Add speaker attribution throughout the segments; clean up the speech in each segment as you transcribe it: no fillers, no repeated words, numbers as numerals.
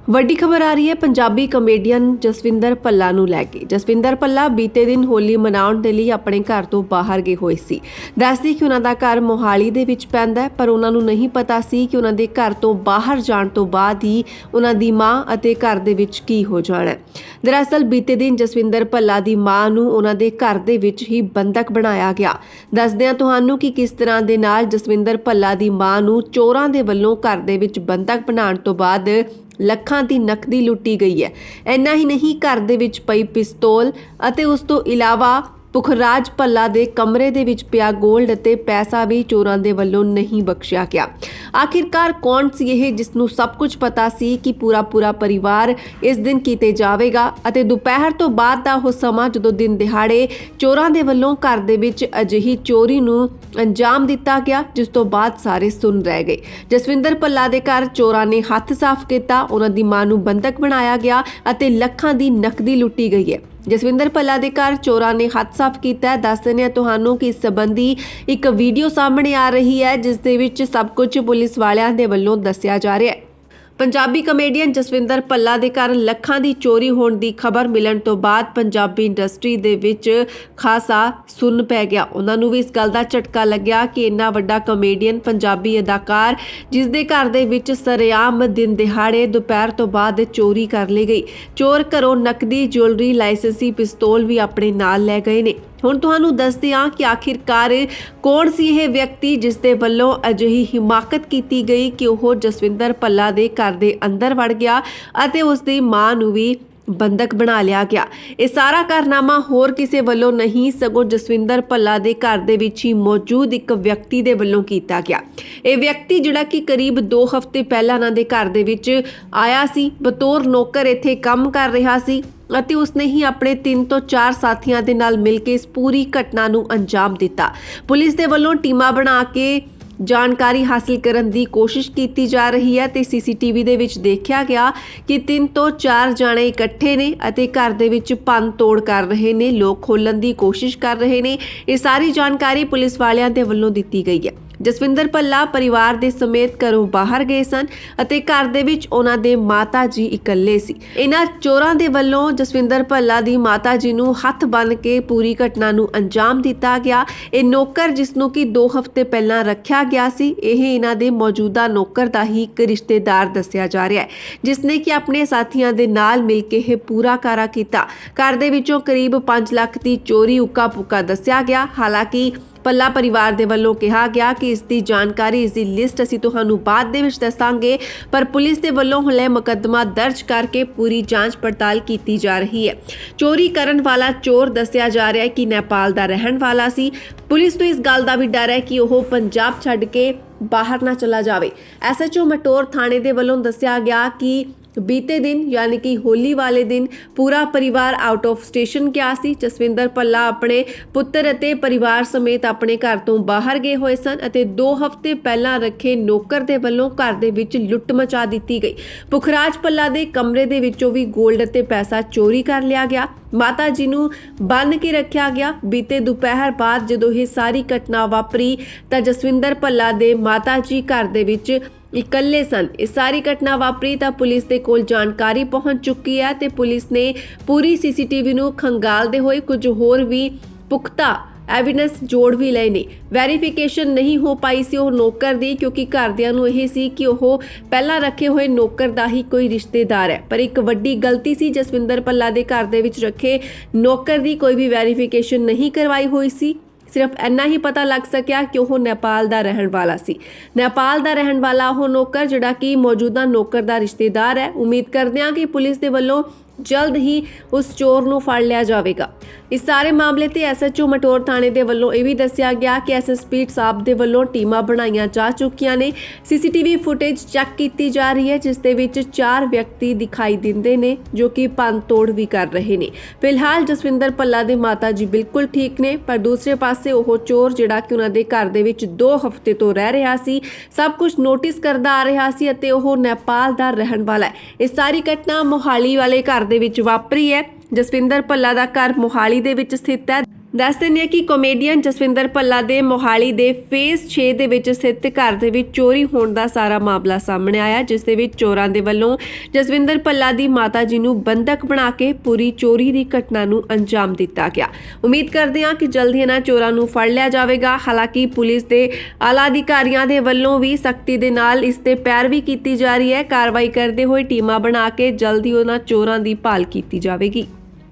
Speaker 1: ਵੱਡੀ ਖਬਰ ਆ ਰਹੀ ਹੈ ਪੰਜਾਬੀ ਕਮੇਡੀਅਨ ਜਸਵਿੰਦਰ ਭੱਲਾ ਨੂੰ ਲੈ ਕੇ। ਜਸਵਿੰਦਰ ਭੱਲਾ ਬੀਤੇ ਦਿਨ ਹੋਲੀ ਮਨਾਉਣ ਦੇ ਲਈ ਆਪਣੇ ਘਰ ਤੋਂ ਬਾਹਰ ਗਏ ਹੋਏ ਸੀ। ਦੱਸਦੀ ਕਿ ਉਹਨਾਂ ਦਾ ਘਰ ਮੋਹਾਲੀ ਦੇ ਵਿੱਚ ਪੈਂਦਾ ਹੈ, ਪਰ ਉਹਨਾਂ ਨੂੰ ਨਹੀਂ ਪਤਾ ਸੀ ਕਿ ਉਹਨਾਂ ਦੇ ਘਰ ਤੋਂ ਬਾਹਰ ਜਾਣ ਤੋਂ ਬਾਅਦ ਹੀ ਉਹਨਾਂ ਦੀ ਮਾਂ ਅਤੇ ਘਰ ਦੇ ਵਿੱਚ ਕੀ ਹੋ ਜਾਣਾ ਹੈ। ਦਰਅਸਲ ਬੀਤੇ ਦਿਨ ਜਸਵਿੰਦਰ ਭੱਲਾ ਦੀ ਮਾਂ ਨੂੰ ਉਹਨਾਂ ਦੇ ਘਰ ਦੇ ਵਿੱਚ ਹੀ ਬੰਦਕ ਬਣਾਇਆ ਗਿਆ। ਦੱਸਦੇ ਹਾਂ ਤੁਹਾਨੂੰ ਕਿ ਕਿਸ ਤਰ੍ਹਾਂ ਦੇ ਨਾਲ ਜਸਵਿੰਦਰ ਭੱਲਾ ਦੀ ਮਾਂ ਨੂੰ ਚੋਰਾਂ ਦੇ ਵੱਲੋਂ ਘਰ ਦੇ ਵਿੱਚ ਬੰਦਕ ਬਣਾਉਣ ਤੋਂ ਬਾਅਦ ਲੱਖਾਂ ਦੀ ਨਕਦੀ ਲੁੱਟੀ ਗਈ ਹੈ। ਇੰਨਾ ਹੀ ਨਹੀਂ, ਘਰ ਦੇ ਵਿੱਚ ਪਈ ਪਿਸਤੌਲ ਅਤੇ ਉਸ ਤੋਂ ਇਲਾਵਾ ਪੁਖਰਾਜ ਭੱਲਾ ਦੇ ਕਮਰੇ ਦੇ ਵਿੱਚ ਪਿਆ ਗੋਲਡ ਅਤੇ ਪੈਸਾ ਵੀ ਚੋਰਾਂ ਦੇ ਵੱਲੋਂ ਨਹੀਂ ਬਖਸ਼ਿਆ ਗਿਆ। ਆਖਿਰਕਾਰ ਕੌਣ ਸੀ ਇਹ ਜਿਸ ਨੂੰ ਸਭ ਕੁਝ ਪਤਾ ਸੀ ਕਿ ਪੂਰਾ ਪਰਿਵਾਰ ਇਸ ਦਿਨ ਕੀਤੇ ਜਾਵੇਗਾ ਅਤੇ ਦੁਪਹਿਰ ਤੋਂ ਬਾਅਦ ਦਾ ਉਹ ਸਮਾਂ ਜਦੋਂ ਦਿਨ ਦਿਹਾੜੇ ਚੋਰਾਂ ਦੇ ਵੱਲੋਂ ਘਰ ਦੇ ਵਿੱਚ ਅਜਿਹੀ ਚੋਰੀ ਨੂੰ ਅੰਜਾਮ ਦਿੱਤਾ ਗਿਆ, ਜਿਸ ਤੋਂ ਬਾਅਦ ਸਾਰੇ ਸੁੰਨ ਰਹਿ ਗਏ। ਜਸਵਿੰਦਰ ਭੱਲਾ ਦੇ ਘਰ ਚੋਰਾਂ ਨੇ ਹੱਥ ਸਾਫ਼ ਕੀਤਾ, ਉਹਨਾਂ ਦੀ ਮਾਂ ਨੂੰ ਬੰਦਕ ਬਣਾਇਆ ਗਿਆ ਅਤੇ ਲੱਖਾਂ ਦੀ ਨਕਦੀ ਲੁੱਟੀ ਗਈ ਹੈ। ਜਸਵਿੰਦਰ ਭੱਲਾ ਦੇ ਘਰ ਚੋਰਾਂ ਨੇ ਹੱਥ ਸਾਫ਼ ਕੀਤਾ ਹੈ। ਦੱਸ ਦਿੰਦੇ ਹਾਂ ਤੁਹਾਨੂੰ ਕਿ ਇਸ ਸੰਬੰਧੀ ਇੱਕ ਵੀਡੀਓ ਸਾਹਮਣੇ ਆ ਰਹੀ ਹੈ, ਜਿਸ ਦੇ ਵਿੱਚ ਸਭ ਕੁਝ ਪੁਲਿਸ ਵਾਲਿਆਂ ਦੇ ਵੱਲੋਂ ਦੱਸਿਆ ਜਾ ਰਿਹਾ ਹੈ। ਪੰਜਾਬੀ ਕਮੇਡੀਅਨ ਜਸਵਿੰਦਰ ਭੱਲਾ ਦੇ ਘਰ ਲੱਖਾਂ ਦੀ ਚੋਰੀ ਹੋਣ ਦੀ ਖਬਰ ਮਿਲਣ ਤੋਂ ਬਾਅਦ ਪੰਜਾਬੀ ਇੰਡਸਟਰੀ ਦੇ ਵਿੱਚ ਖਾਸਾ ਸੁੰਨ ਪੈ ਗਿਆ। ਉਹਨਾਂ ਨੂੰ ਵੀ ਇਸ ਗੱਲ ਦਾ ਝਟਕਾ ਲੱਗਿਆ ਕਿ ਇੰਨਾ ਵੱਡਾ ਕਮੇਡੀਅਨ, ਪੰਜਾਬੀ ਅਦਾਕਾਰ, ਜਿਸ ਦੇ ਘਰ ਦੇ ਵਿੱਚ ਸਰੇਆਮ ਦਿਨ ਦਿਹਾੜੇ ਦੁਪਹਿਰ ਤੋਂ ਬਾਅਦ ਚੋਰੀ ਕਰ ਲਈ ਗਈ। ਚੋਰ ਘਰੋਂ ਨਕਦੀ, ਜੁਐਲਰੀ, ਲਾਇਸੈਂਸੀ ਪਿਸਤੌਲ ਵੀ ਆਪਣੇ ਨਾਲ ਲੈ ਗਏ ਨੇ। ਹੁਣ ਤੁਹਾਨੂੰ ਦੱਸਦੇ ਹਾਂ ਕਿ ਆਖਿਰਕਾਰ ਕੌਣ ਸੀ ਇਹ ਵਿਅਕਤੀ ਜਿਸ ਦੇ ਵੱਲੋਂ ਅਜਿਹੀ ਹਿਮਾਕਤ ਕੀਤੀ ਗਈ ਕਿ ਉਹ ਜਸਵਿੰਦਰ ਭੱਲਾ ਦੇ ਘਰ ਦੇ ਅੰਦਰ ਵੜ ਗਿਆ ਅਤੇ ਉਸ ਦੀ ਮਾਂ ਨੂੰ ਵੀ ਬੰਦਕ ਬਣਾ ਲਿਆ ਗਿਆ। ਇਹ ਸਾਰਾ ਕਾਰਨਾਮਾ ਹੋਰ ਕਿਸੇ ਵੱਲੋਂ ਨਹੀਂ, ਸਗੋਂ ਜਸਵਿੰਦਰ ਭੱਲਾ ਦੇ ਘਰ ਦੇ ਵਿੱਚ ਹੀ ਮੌਜੂਦ ਇੱਕ ਵਿਅਕਤੀ ਦੇ ਵੱਲੋਂ ਕੀਤਾ ਗਿਆ। ਇਹ ਵਿਅਕਤੀ ਜਿਹੜਾ ਕਿ ਕਰੀਬ 2 ਹਫ਼ਤੇ ਪਹਿਲਾਂ ਉਹਨਾਂ ਦੇ ਘਰ ਦੇ ਵਿੱਚ ਆਇਆ ਸੀ, ਬਤੌਰ ਨੌਕਰ ਇੱਥੇ ਕੰਮ ਕਰ ਰਿਹਾ ਸੀ ਅਤੇ ਉਸਨੇ ਹੀ ਆਪਣੇ 3 ਤੋਂ 4 ਸਾਥੀਆਂ ਦੇ ਨਾਲ ਮਿਲ ਕੇ ਇਸ ਪੂਰੀ ਘਟਨਾ ਨੂੰ ਅੰਜਾਮ ਦਿੱਤਾ। ਪੁਲਿਸ ਦੇ ਵੱਲੋਂ ਟੀਮਾਂ ਬਣਾ ਕੇ ਜਾਣਕਾਰੀ ਹਾਸਲ ਕਰਨ ਦੀ ਕੋਸ਼ਿਸ਼ ਕੀਤੀ ਜਾ ਰਹੀ ਹੈ ਤੇ ਸੀਸੀਟੀਵੀ ਦੇ ਵਿੱਚ ਦੇਖਿਆ ਗਿਆ ਕਿ 3 ਤੋਂ 4 ਜਾਣੇ ਇਕੱਠੇ ਨੇ ਅਤੇ ਘਰ ਦੇ ਵਿੱਚ ਭੰਨ ਤੋੜ ਕਰ ਰਹੇ ਨੇ, ਲੋਕ ਖੋਲਣ ਦੀ ਕੋਸ਼ਿਸ਼ ਕਰ ਰਹੇ ਨੇ। ਇਹ ਸਾਰੀ ਜਾਣਕਾਰੀ ਪੁਲਿਸ ਵਾਲਿਆਂ ਦੇ ਵੱਲੋਂ ਦਿੱਤੀ ਗਈ ਹੈ। ਜਸਵਿੰਦਰ ਭੱਲਾ ਪਰਿਵਾਰ ਦੇ ਸਮੇਤ ਘਰੋਂ ਬਾਹਰ ਗਏ ਸਨ ਅਤੇ ਘਰ ਦੇ ਵਿੱਚ ਉਹਨਾਂ ਦੇ ਮਾਤਾ ਜੀ ਇਕੱਲੇ ਸੀ। ਇਹਨਾਂ ਚੋਰਾਂ ਦੇ ਵੱਲੋਂ ਜਸਵਿੰਦਰ ਭੱਲਾ ਦੀ ਮਾਤਾ ਜੀ ਨੂੰ ਹੱਥ ਬੰਨ੍ਹ ਕੇ ਪੂਰੀ ਘਟਨਾ ਨੂੰ ਅੰਜਾਮ ਦਿੱਤਾ ਗਿਆ। ਇਹ ਨੌਕਰ, ਜਿਸ ਨੂੰ ਕਿ 2 ਹਫ਼ਤੇ ਪਹਿਲਾਂ ਰੱਖਿਆ ਗਿਆ ਸੀ, ਇਹ ਇਹਨਾਂ ਦੇ ਮੌਜੂਦਾ ਨੌਕਰ ਦਾ ਹੀ ਇੱਕ ਰਿਸ਼ਤੇਦਾਰ ਦੱਸਿਆ ਜਾ ਰਿਹਾ ਹੈ, ਜਿਸ ਨੇ ਕਿ ਆਪਣੇ ਸਾਥੀਆਂ ਦੇ ਨਾਲ ਮਿਲ ਕੇ ਇਹ ਪੂਰਾ ਕਾਰਾ ਕੀਤਾ। ਘਰ ਦੇ ਵਿੱਚੋਂ ਕਰੀਬ 5 ਲੱਖ ਦੀ ਚੋਰੀ ਉੱਕਾ-ਪੁੱਕਾ ਦੱਸਿਆ ਗਿਆ। ਹਾਲਾਂਕਿ ਭੱਲਾ ਪਰਿਵਾਰ ਦੇ ਵੱਲੋਂ ਕਿਹਾ ਗਿਆ ਕਿ ਇਸ ਦੀ ਜਾਣਕਾਰੀ, ਇਸ ਦੀ ਲਿਸਟ ਅਸੀਂ ਤੁਹਾਨੂੰ ਬਾਅਦ ਦੇ ਵਿੱਚ ਦੱਸਾਂਗੇ, ਪਰ ਪੁਲਿਸ ਦੇ ਵੱਲੋਂ ਹੁਣੇ ਮੁਕੱਦਮਾ ਦਰਜ ਕਰਕੇ ਪੂਰੀ ਜਾਂਚ ਪੜਤਾਲ ਕੀਤੀ ਜਾ ਰਹੀ ਹੈ। ਚੋਰੀ ਕਰਨ ਵਾਲਾ ਚੋਰ ਦੱਸਿਆ ਜਾ ਰਿਹਾ ਹੈ ਕਿ ਨੇਪਾਲ ਦਾ ਰਹਿਣ ਵਾਲਾ ਸੀ। ਪੁਲਿਸ ਨੂੰ ਇਸ ਗੱਲ ਦਾ ਵੀ ਡਰ ਹੈ ਕਿ ਉਹ ਪੰਜਾਬ ਛੱਡ ਕੇ ਬਾਹਰ ਨਾ ਚਲਾ ਜਾਵੇ। ਐਸਐਚਓ ਮਟੌਰ ਥਾਣੇ ਦੇ ਵੱਲੋਂ ਦੱਸਿਆ ਗਿਆ ਕਿ ਬੀਤੇ ਦਿਨ ਯਾਨੀ ਕਿ ਹੋਲੀ ਵਾਲੇ ਦਿਨ ਪੂਰਾ ਪਰਿਵਾਰ ਆਊਟ ਆਫ ਸਟੇਸ਼ਨ ਗਿਆ ਸੀ। ਜਸਵਿੰਦਰ ਭੱਲਾ ਆਪਣੇ ਪੁੱਤਰ ਅਤੇ ਪਰਿਵਾਰ ਸਮੇਤ ਆਪਣੇ ਘਰ ਤੋਂ ਬਾਹਰ ਗਏ ਹੋਏ ਸਨ ਅਤੇ 2 ਹਫ਼ਤੇ ਪਹਿਲਾਂ ਰੱਖੇ ਨੌਕਰ ਦੇ ਵੱਲੋਂ ਘਰ ਦੇ ਵਿੱਚ ਲੁੱਟ ਮਚਾ ਦਿੱਤੀ ਗਈ। ਪੁਖਰਾਜ ਭੱਲਾ ਦੇ ਕਮਰੇ ਦੇ ਵਿੱਚੋਂ ਵੀ ਗੋਲਡ ਅਤੇ ਪੈਸਾ ਚੋਰੀ ਕਰ ਲਿਆ ਗਿਆ। ਮਾਤਾ ਜੀ ਨੂੰ ਬੰਨ੍ਹ ਕੇ ਰੱਖਿਆ ਗਿਆ। ਬੀਤੇ ਦੁਪਹਿਰ ਬਾਅਦ ਜਦੋਂ ਇਹ ਸਾਰੀ ਘਟਨਾ ਵਾਪਰੀ ਤਾਂ ਜਸਵਿੰਦਰ ਭੱਲਾ ਦੇ ਮਾਤਾ ਜੀ ਘਰ ਦੇ ਵਿੱਚ ਇਕੱਲੇ ਸਨ। ਇਹ ਸਾਰੀ ਘਟਨਾ ਵਾਪਰੀ ਤਾਂ ਪੁਲਿਸ ਦੇ ਕੋਲ ਜਾਣਕਾਰੀ ਪਹੁੰਚ ਚੁੱਕੀ ਹੈ ਤੇ ਪੁਲਿਸ ਨੇ ਪੂਰੀ ਸੀਸੀਟੀਵੀ ਨੂੰ ਖੰਗਾਲਦੇ ਹੋਏ ਕੁਝ ਹੋਰ ਵੀ ਪੁਖਤਾ ਐਵੀਡੈਂਸ ਜੋੜ ਵੀ ਲਏ ਨੇ। ਵੈਰੀਫਿਕੇਸ਼ਨ ਨਹੀਂ ਹੋ ਪਾਈ ਸੀ ਉਹ ਨੌਕਰ ਦੀ, ਕਿਉਂਕਿ ਘਰਦਿਆਂ ਨੂੰ ਇਹ ਸੀ ਕਿ ਉਹ ਪਹਿਲਾਂ ਰੱਖੇ ਹੋਏ ਨੌਕਰ ਦਾ ਹੀ ਕੋਈ ਰਿਸ਼ਤੇਦਾਰ ਹੈ, ਪਰ ਇੱਕ ਵੱਡੀ ਗਲਤੀ ਸੀ। ਜਸਵਿੰਦਰ ਭੱਲਾ ਦੇ ਘਰ ਦੇ ਵਿੱਚ ਰੱਖੇ ਨੌਕਰ ਦੀ ਕੋਈ ਵੀ ਵੈਰੀਫਿਕੇਸ਼ਨ ਨਹੀਂ ਕਰਵਾਈ ਹੋਈ ਸੀ। ਸਿਰਫ ਇੰਨਾ ਹੀ ਪਤਾ ਲੱਗ ਸਕਿਆ ਕਿ ਉਹ ਨੇਪਾਲ ਦਾ ਰਹਿਣ ਵਾਲਾ ਸੀ। ਨੇਪਾਲ ਦਾ ਰਹਿਣ ਵਾਲਾ ਉਹ ਨੌਕਰ ਜਿਹੜਾ ਕਿ ਮੌਜੂਦਾ ਨੌਕਰ ਦਾ ਰਿਸ਼ਤੇਦਾਰ ਹੈ। ਉਮੀਦ ਕਰਦੇ ਹਾਂ ਕਿ ਪੁਲਿਸ ਦੇ ਵੱਲੋਂ ਜਲਦ ਹੀ ਉਸ ਚੋਰ ਨੂੰ ਫੜ ਲਿਆ ਜਾਵੇਗਾ। ਇਸ ਸਾਰੇ ਮਾਮਲੇ ਤੇ ਐਸਐਚਓ ਮਟੌਰ ਥਾਣੇ ਦੇ ਵੱਲੋਂ ਇਹ ਵੀ ਦੱਸਿਆ ਗਿਆ ਕਿ ਐਸਐਸਪੀ ਸਾਹਿਬ ਦੇ ਵੱਲੋਂ ਟੀਮਾਂ ਬਣਾਈਆਂ ਜਾ ਚੁੱਕੀਆਂ ਨੇ। ਸੀਸੀਟੀਵੀ ਫੁਟੇਜ ਚੈੱਕ ਕੀਤੀ ਜਾ ਰਹੀ ਹੈ, ਜਿਸ ਦੇ ਵਿੱਚ 4 ਵਿਅਕਤੀ ਦਿਖਾਈ ਦਿੰਦੇ ਨੇ ਜੋ ਕਿ ਭੰਨ ਤੋੜ ਵੀ ਕਰ ਰਹੇ ਨੇ। ਫਿਲਹਾਲ ਜਸਵਿੰਦਰ ਭੱਲਾ ਦੇ ਮਾਤਾ ਜੀ ਬਿਲਕੁਲ ਠੀਕ ਨੇ, ਪਰ ਦੂਸਰੇ ਪਾਸੇ ਉਹ ਚੋਰ ਜਿਹੜਾ ਕਿ ਉਹਨਾਂ ਦੇ ਘਰ ਦੇ ਵਿੱਚ 2 ਹਫ਼ਤੇ ਤੋਂ ਰਹਿ ਰਿਹਾ ਸੀ, ਸਭ ਕੁਝ ਨੋਟਿਸ ਕਰਦਾ ਆ ਰਿਹਾ ਸੀ ਅਤੇ ਉਹ ਨੇਪਾਲ ਦਾ ਰਹਿਣ ਵਾਲਾ ਹੈ। ਇਹ ਸਾਰੀ ਘਟਨਾ ਮੋਹਾਲੀ ਵਾਲੇ ਘਰ ਦੇ ਵਿੱਚ ਵਾਪਰੀ ਹੈ। ਜਸਵਿੰਦਰ ਭੱਲਾ ਦਾ ਘਰ ਮੋਹਾਲੀ ਦੇ ਵਿੱਚ ਸਥਿਤ ਹੈ। ਦੱਸ ਦਿੰਦੇ ਹਾਂ ਕਿ ਕਾਮੇਡੀਅਨ ਜਸਵਿੰਦਰ ਭੱਲਾ ਦੇ ਮੋਹਾਲੀ ਦੇ ਫੇਜ਼ 6 ਦੇ ਵਿੱਚ ਸਥਿਤ ਘਰ ਦੇ ਵਿੱਚ ਚੋਰੀ ਹੋਣ ਦਾ ਸਾਰਾ ਮਾਮਲਾ ਸਾਹਮਣੇ ਆਇਆ, ਜਿਸ ਦੇ ਵਿੱਚ ਚੋਰਾਂ ਦੇ ਵੱਲੋਂ ਜਸਵਿੰਦਰ ਭੱਲਾ ਦੀ ਮਾਤਾ ਜੀ ਨੂੰ ਬੰਦਕ ਬਣਾ ਕੇ ਪੂਰੀ ਚੋਰੀ ਦੀ ਘਟਨਾ ਨੂੰ ਅੰਜਾਮ ਦਿੱਤਾ ਗਿਆ। ਉਮੀਦ ਕਰਦੇ ਹਾਂ ਕਿ ਜਲਦੀ ਇਹਨਾਂ ਚੋਰਾਂ ਨੂੰ ਫੜ ਲਿਆ ਜਾਵੇਗਾ। ਹਾਲਾਂਕਿ ਪੁਲਿਸ ਦੇ ਆਲਾ ਅਧਿਕਾਰੀਆਂ ਦੇ ਵੱਲੋਂ ਵੀ ਸਖਤੀ ਦੇ ਨਾਲ ਇਸ ਤੇ ਪੈਰਵੀ ਕੀਤੀ ਜਾ ਰਹੀ ਹੈ। ਕਾਰਵਾਈ ਕਰਦੇ ਹੋਏ ਟੀਮਾਂ ਬਣਾ ਕੇ ਜਲਦੀ ਉਹਨਾਂ ਚੋਰਾਂ ਦੀ ਭਾਲ ਕੀਤੀ ਜਾਵੇਗੀ।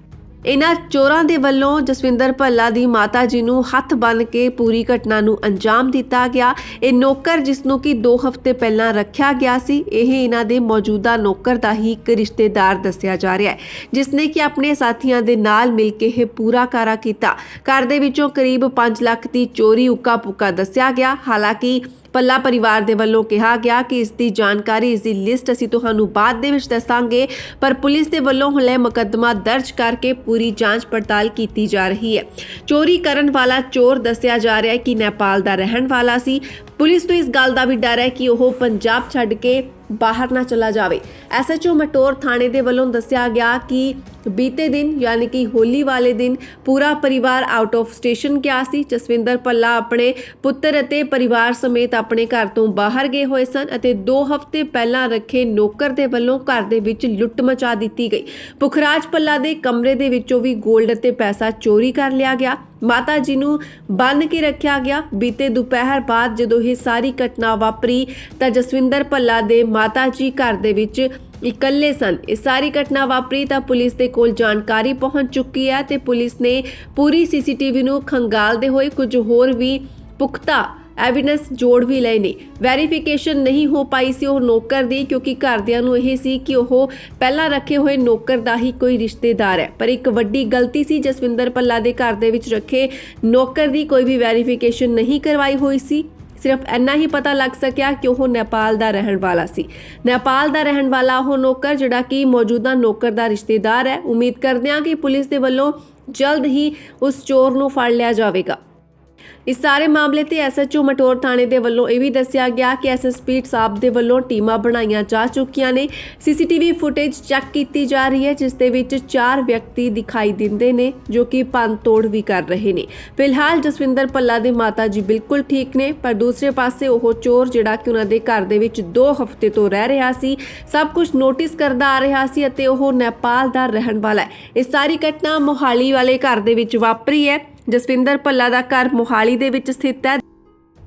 Speaker 1: ਇਹਨਾਂ ਚੋਰਾਂ ਦੇ ਵੱਲੋਂ ਜਸਵਿੰਦਰ ਭੱਲਾ ਦੀ ਮਾਤਾ ਜੀ ਨੂੰ ਹੱਥ ਬੰਨ੍ਹ ਕੇ ਪੂਰੀ ਘਟਨਾ ਨੂੰ ਅੰਜਾਮ ਦਿੱਤਾ ਗਿਆ। ਇਹ ਨੌਕਰ ਜਿਸ ਨੂੰ ਕਿ 2 ਹਫ਼ਤੇ ਪਹਿਲਾਂ ਰੱਖਿਆ ਗਿਆ ਸੀ, ਇਹ ਇਹਨਾਂ ਦੇ ਮੌਜੂਦਾ ਨੌਕਰ ਦਾ ਹੀ ਇੱਕ ਰਿਸ਼ਤੇਦਾਰ ਦੱਸਿਆ ਜਾ ਰਿਹਾ ਹੈ, ਜਿਸ ਨੇ ਕਿ ਆਪਣੇ ਸਾਥੀਆਂ ਦੇ ਨਾਲ ਮਿਲ ਕੇ ਇਹ ਪੂਰਾ ਕਾਰਾ ਕੀਤਾ। ਘਰ ਦੇ ਵਿੱਚੋਂ ਕਰੀਬ 5 ਲੱਖ ਦੀ ਚੋਰੀ ਉੱਕਾ ਪੁੱਕਾ ਦੱਸਿਆ ਗਿਆ। ਹਾਲਾਂਕਿ ਭੱਲਾ ਪਰਿਵਾਰ ਦੇ ਵੱਲੋਂ ਕਿਹਾ ਗਿਆ ਕਿ ਇਸ ਦੀ ਜਾਣਕਾਰੀ, ਇਸ ਦੀ ਲਿਸਟ ਅਸੀਂ ਤੁਹਾਨੂੰ ਬਾਅਦ ਦੇ ਵਿੱਚ ਦੱਸਾਂਗੇ, ਪਰ ਪੁਲਿਸ ਦੇ ਵੱਲੋਂ ਹੁਣੇ ਮੁਕੱਦਮਾ ਦਰਜ ਕਰਕੇ ਪੂਰੀ ਜਾਂਚ ਪੜਤਾਲ ਕੀਤੀ ਜਾ ਰਹੀ ਹੈ। ਚੋਰੀ ਕਰਨ ਵਾਲਾ ਚੋਰ ਦੱਸਿਆ ਜਾ ਰਿਹਾ ਹੈ ਕਿ ਨੇਪਾਲ ਦਾ ਰਹਿਣ ਵਾਲਾ ਸੀ। ਪੁਲਿਸ ਨੂੰ ਇਸ ਗੱਲ ਦਾ ਵੀ ਡਰ ਹੈ ਕਿ ਉਹ ਪੰਜਾਬ ਛੱਡ ਕੇ ਬਾਹਰ ਨਾ ਚਲਾ ਜਾਵੇ। ਐਸਐਚਓ ਮਟੌਰ ਥਾਣੇ ਦੇ ਵੱਲੋਂ ਦੱਸਿਆ ਗਿਆ ਕਿ ਬੀਤੇ ਦਿਨ ਯਾਨੀ ਕਿ ਹੋਲੀ ਵਾਲੇ ਦਿਨ ਪੂਰਾ ਪਰਿਵਾਰ ਆਊਟ ਆਫ ਸਟੇਸ਼ਨ ਗਿਆ ਸੀ। ਜਸਵਿੰਦਰ ਭੱਲਾ ਆਪਣੇ ਪੁੱਤਰ ਅਤੇ ਪਰਿਵਾਰ ਸਮੇਤ ਆਪਣੇ ਘਰ ਤੋਂ ਬਾਹਰ ਗਏ ਹੋਏ ਸਨ ਅਤੇ 2 ਹਫ਼ਤੇ ਪਹਿਲਾਂ ਰੱਖੇ ਨੌਕਰ ਦੇ ਵੱਲੋਂ ਘਰ ਦੇ ਵਿੱਚ ਲੁੱਟ ਮਚਾ ਦਿੱਤੀ ਗਈ। ਪੁਖਰਾਜ ਭੱਲਾ ਦੇ ਕਮਰੇ ਦੇ ਵਿੱਚੋਂ ਵੀ ਗੋਲਡ ਅਤੇ ਪੈਸਾ ਚੋਰੀ ਕਰ ਲਿਆ ਗਿਆ। ਮਾਤਾ ਜੀ ਨੂੰ ਬੰਨ੍ਹ ਕੇ ਰੱਖਿਆ ਗਿਆ। ਬੀਤੇ ਦੁਪਹਿਰ ਬਾਅਦ ਜਦੋਂ ਇਹ ਸਾਰੀ ਘਟਨਾ ਵਾਪਰੀ ਤਾਂ ਜਸਵਿੰਦਰ ਭੱਲਾ ਦੇ ਮਾਤਾ ਜੀ ਘਰ ਦੇ ਵਿੱਚ ਇਕੱਲੇ ਸਨ। ਇਹ ਸਾਰੀ ਘਟਨਾ ਵਾਪਰੀ ਤਾਂ ਪੁਲਿਸ ਦੇ ਕੋਲ ਜਾਣਕਾਰੀ ਪਹੁੰਚ ਚੁੱਕੀ ਹੈ ਤੇ ਪੁਲਿਸ ਨੇ ਪੂਰੀ ਸੀਸੀਟੀਵੀ ਨੂੰ ਖੰਗਾਲਦੇ ਹੋਏ ਕੁਝ ਹੋਰ ਵੀ ਪੁਖਤਾ ਐਵੀਡੈਂਸ ਜੋੜ ਵੀ ਲਏ ਨੇ। ਵੈਰੀਫਿਕੇਸ਼ਨ ਨਹੀਂ ਹੋ ਪਾਈ ਸੀ ਉਹ ਨੌਕਰ ਦੀ, ਕਿਉਂਕਿ ਘਰਦਿਆਂ ਨੂੰ ਇਹ ਸੀ ਕਿ ਉਹ ਪਹਿਲਾਂ ਰੱਖੇ ਹੋਏ ਨੌਕਰ ਦਾ ਹੀ ਕੋਈ ਰਿਸ਼ਤੇਦਾਰ ਹੈ। ਪਰ ਇੱਕ ਵੱਡੀ ਗਲਤੀ ਸੀ, ਜਸਵਿੰਦਰ ਭੱਲਾ ਦੇ ਘਰ ਦੇ ਵਿੱਚ ਰੱਖੇ ਨੌਕਰ ਦੀ ਕੋਈ ਵੀ ਵੈਰੀਫਿਕੇਸ਼ਨ ਨਹੀਂ ਕਰਵਾਈ ਹੋਈ ਸੀ। ਸਿਰਫ ਇੰਨਾ ਹੀ ਪਤਾ ਲੱਗ ਸਕਿਆ ਕਿ ਉਹ ਨੇਪਾਲ ਦਾ ਰਹਿਣ ਵਾਲਾ ਸੀ। ਨੇਪਾਲ ਦਾ ਰਹਿਣ ਵਾਲਾ ਉਹ ਨੌਕਰ ਜਿਹੜਾ ਕਿ ਮੌਜੂਦਾ ਨੌਕਰ ਦਾ ਰਿਸ਼ਤੇਦਾਰ ਹੈ। ਉਮੀਦ ਕਰਦੇ ਹਾਂ ਕਿ ਪੁਲਿਸ ਦੇ ਵੱਲੋਂ ਜਲਦ ਹੀ ਉਸ ਚੋਰ ਨੂੰ ਫੜ ਲਿਆ ਜਾਵੇਗਾ। ਇਸ ਸਾਰੇ ਮਾਮਲੇ ਤੇ ਐਸਐਚਓ ਮਟੌਰ ਥਾਣੇ ਦੇ ਵੱਲੋਂ ਇਹ ਵੀ ਦੱਸਿਆ ਗਿਆ ਕਿ ਐਸਐਸਪੀ ਸਾਹਿਬ ਦੇ ਵੱਲੋਂ ਟੀਮਾਂ ਬਣਾਈਆਂ ਜਾ ਚੁੱਕੀਆਂ ਨੇ। ਸੀਸੀਟੀਵੀ ਫੁਟੇਜ ਚੈੱਕ ਕੀਤੀ ਜਾ ਰਹੀ ਹੈ, ਜਿਸ ਦੇ ਵਿੱਚ 4 ਵਿਅਕਤੀ ਦਿਖਾਈ ਦਿੰਦੇ ਨੇ ਜੋ ਕਿ ਭੰਨ-ਤੋੜ ਵੀ ਕਰ ਰਹੇ ਨੇ। ਫਿਲਹਾਲ ਜਸਵਿੰਦਰ ਭੱਲਾ ਦੇ ਮਾਤਾ ਜੀ ਬਿਲਕੁਲ ਠੀਕ ਨੇ, ਪਰ ਦੂਸਰੇ ਪਾਸੇ ਉਹ ਚੋਰ ਜਿਹੜਾ ਕਿ ਉਹਨਾਂ ਦੇ ਘਰ ਦੇ ਵਿੱਚ 2 ਹਫ਼ਤੇ ਤੋਂ ਰਹਿ ਰਿਹਾ ਸੀ, ਸਭ ਕੁਝ ਨੋਟਿਸ ਕਰਦਾ ਆ ਰਿਹਾ ਸੀ ਅਤੇ ਉਹ ਨੇਪਾਲ ਦਾ ਰਹਿਣ ਵਾਲਾ ਹੈ। ਇਹ ਸਾਰੀ ਘਟਨਾ ਮੋਹਾਲੀ ਵਾਲੇ ਘਰ ਦੇ ਵਿੱਚ ਵਾਪਰੀ ਹੈ। ਜਸਵਿੰਦਰ ਭੱਲਾ ਦਾ ਘਰ ਮੋਹਾਲੀ ਦੇ ਵਿੱਚ ਸਥਿਤ ਹੈ।